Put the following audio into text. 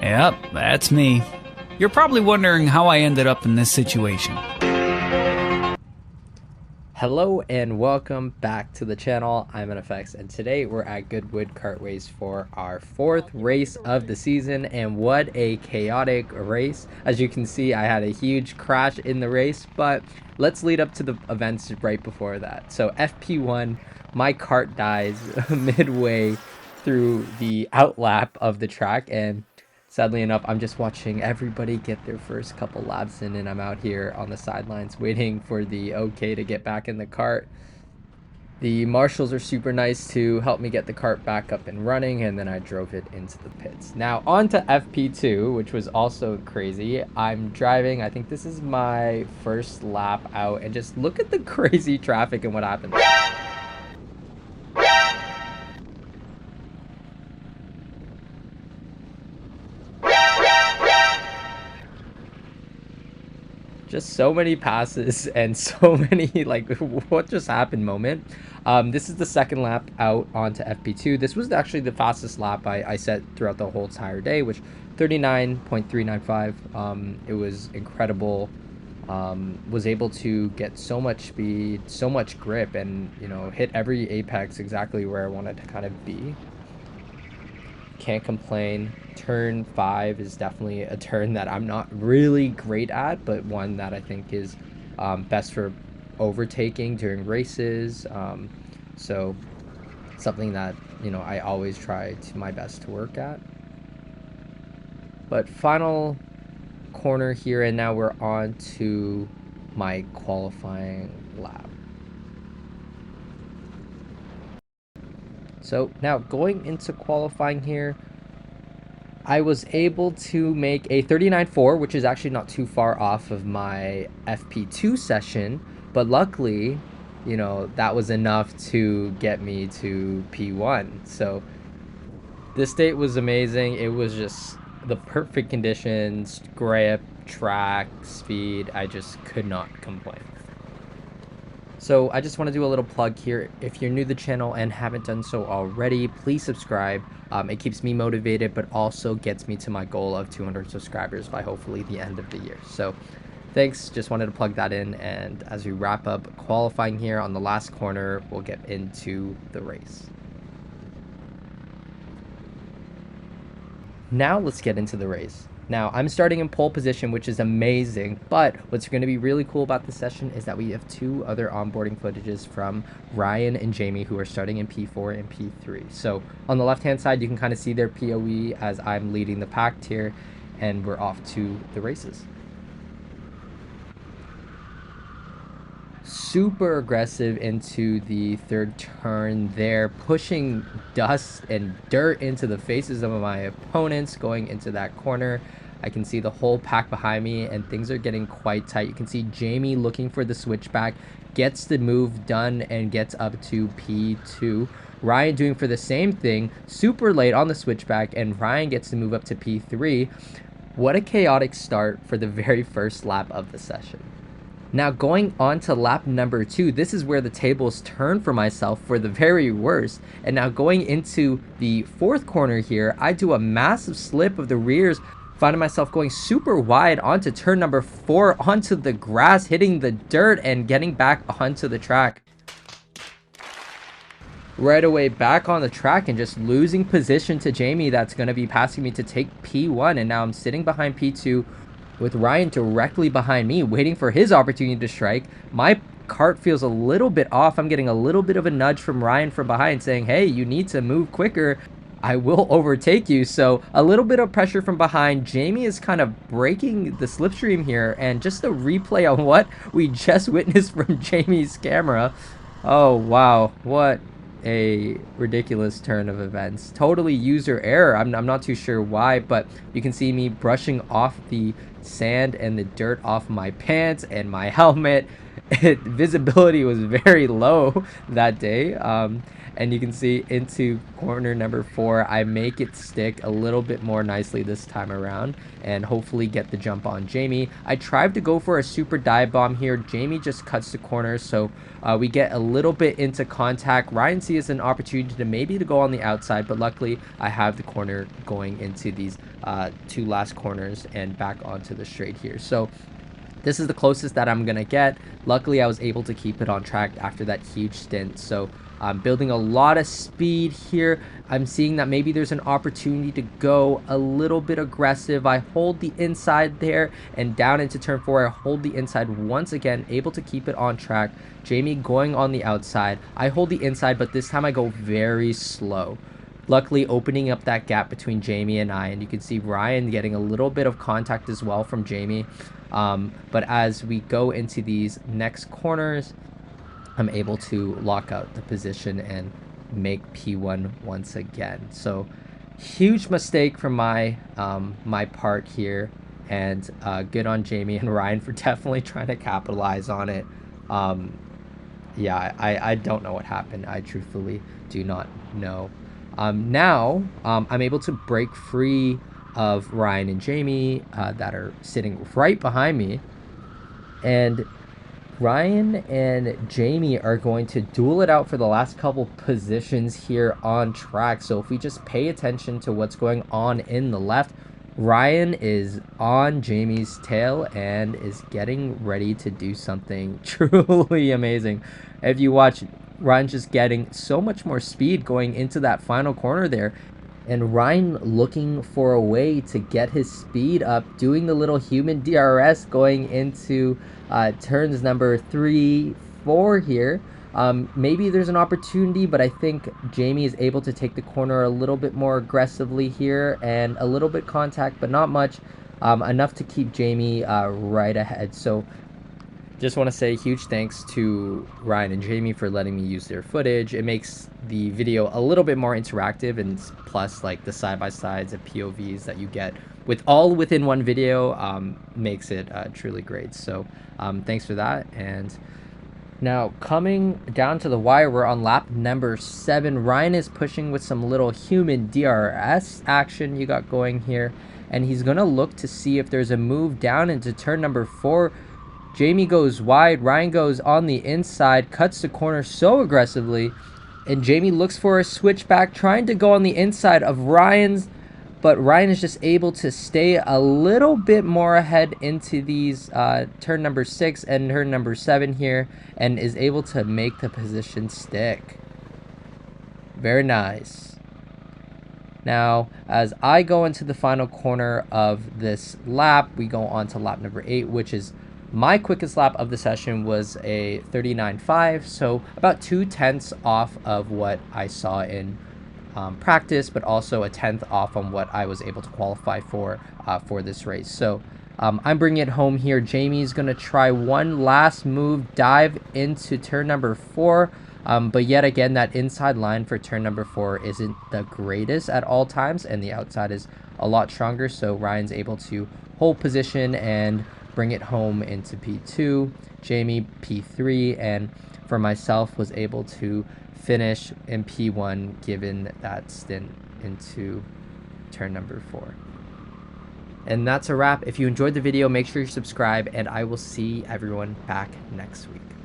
Yep, that's me. You're probably wondering how I ended up in this situation. Hello and welcome back to the channel. I'm NFX and today we're at Goodwood Kartways for our fourth race of the season, and what a chaotic race. As you can see, I had a huge crash in the race, but let's lead up to the events right before that. So FP1, my cart dies midway through the outlap of the track, and sadly enough, I'm just watching everybody get their first couple laps in, and I'm out here on the sidelines waiting for the okay to get back in the cart. The marshals are super nice to help me get the cart back up and running, and then I drove it into the pits. Now on to FP2, which was also crazy. I'm driving, I think this is my first lap out, and just look at the crazy traffic and what happened. Just so many passes and so many like what just happened moment. This is the second lap out onto FP2. This was actually the fastest lap I set throughout the whole entire day, which 39.395. It was incredible. Was able to get so much speed, so much grip, and hit every apex exactly where I wanted to kind of be. Can't complain. Turn 5 is definitely a turn that I'm not really great at, but one that I think is best for overtaking during races. So something that I always try to my best to work at. But final corner here, and now we're on to my qualifying lap. So now going into qualifying here, I was able to make a 39.4, which is actually not too far off of my FP2 session, but luckily, that was enough to get me to P1. So this date was amazing. It was just the perfect conditions, grip, track, speed. I just could not complain. So I just want to do a little plug here. If you're new to the channel and haven't done so already, please subscribe. It keeps me motivated, but also gets me to my goal of 200 subscribers by hopefully the end of the year. So thanks, just wanted to plug that in. And as we wrap up qualifying here on the last corner, we'll get into the race. Now let's get into the race. Now, I'm starting in pole position, which is amazing, but what's going to be really cool about this session is that we have two other onboarding footages from Ryan and Jaymie, who are starting in P4 and P3. So on the left-hand side, you can kind of see their POE as I'm leading the pack here, and we're off to the races. Super aggressive into the third turn there, pushing dust and dirt into the faces of my opponents going into that corner. I can see the whole pack behind me, and things are getting quite tight. You can see Jaymie looking for the switchback, gets the move done and gets up to P2. Ryan doing for the same thing, super late on the switchback, and Ryan gets to move up to P3. What a chaotic start for the very first lap of the session. Now going on to lap number 2, this is where the tables turn for myself for the very worst. And now going into the fourth corner here, I do a massive slip of the rears, finding myself going super wide onto turn number 4, onto the grass, hitting the dirt and getting back onto the track. Right away back on the track and just losing position to Jaymie, that's going to be passing me to take P1, and now I'm sitting behind P2 with Ryan directly behind me, waiting for his opportunity to strike. My cart feels a little bit off. I'm getting a little bit of a nudge from Ryan from behind saying, hey, you need to move quicker. I will overtake you. So a little bit of pressure from behind. Jaymie is kind of breaking the slipstream here, and just a replay on what we just witnessed from Jaymie's camera. Oh, wow. What a ridiculous turn of events. Totally user error. I'm not too sure why, but you can see me brushing off the sand and the dirt off my pants and my helmet. visibility was very low that day. And you can see into corner number 4, I make it stick a little bit more nicely this time around and hopefully get the jump on Jaymie. I tried to go for a super dive bomb here. Jaymie just cuts the corner, so we get a little bit into contact. Ryan sees an opportunity to maybe to go on the outside, but luckily I have the corner going into these 2 last corners and back onto the straight here. So this is the closest that I'm gonna get. Luckily, I was able to keep it on track after that huge stint. So I'm building a lot of speed here. I'm seeing that maybe there's an opportunity to go a little bit aggressive. I hold the inside there and down into turn 4. I hold the inside once again, able to keep it on track. Jaymie going on the outside. I hold the inside, but this time I go very slow. Luckily opening up that gap between Jaymie and I, and you can see Ryan getting a little bit of contact as well from Jaymie. But as we go into these next corners, I'm able to lock out the position and make P1 once again. So huge mistake from my my part here, and good on Jaymie and Ryan for definitely trying to capitalize on it. Yeah, I don't know what happened. I truthfully do not know. Now I'm able to break free of Ryan and Jaymie that are sitting right behind me, and Ryan and Jaymie are going to duel it out for the last couple positions here on track. So if we just pay attention to what's going on in the left, Ryan is on Jaymie's tail and is getting ready to do something truly amazing. If you watch, Ryan's just getting so much more speed going into that final corner there. And Ryan looking for a way to get his speed up, doing the little human DRS going into turns number 3, 4 here. Maybe there's an opportunity, but I think Jaymie is able to take the corner a little bit more aggressively here and a little bit contact, but not much, enough to keep Jaymie right ahead. So just want to say huge thanks to Ryan and Jaymie for letting me use their footage. It makes the video a little bit more interactive, and plus like the side-by-sides and POVs that you get with all within one video makes it truly great. So thanks for that. And now coming down to the wire, we're on lap number 7. Ryan is pushing with some little human DRS action you got going here, and he's gonna look to see if there's a move down into turn number 4. Jaymie goes wide, Ryan goes on the inside, cuts the corner so aggressively, and Jaymie looks for a switchback, trying to go on the inside of Ryan's, but Ryan is just able to stay a little bit more ahead into these turn number 6 and turn number 7 here, and is able to make the position stick. Very nice. Now, as I go into the final corner of this lap, we go on to lap number 8, which is my quickest lap of the session was a 39.5, so about 2/10 off of what I saw in practice, but also a 10th off on what I was able to qualify for this race. So I'm bringing it home here. Jaymie's going to try one last move, dive into turn number 4, but yet again, that inside line for turn number 4 isn't the greatest at all times, and the outside is a lot stronger, so Ryan's able to hold position and bring it home into P2, Jaymie P3, and for myself was able to finish in P1 given that stint into turn number 4. And that's a wrap. If you enjoyed the video, make sure you subscribe, and I will see everyone back next week.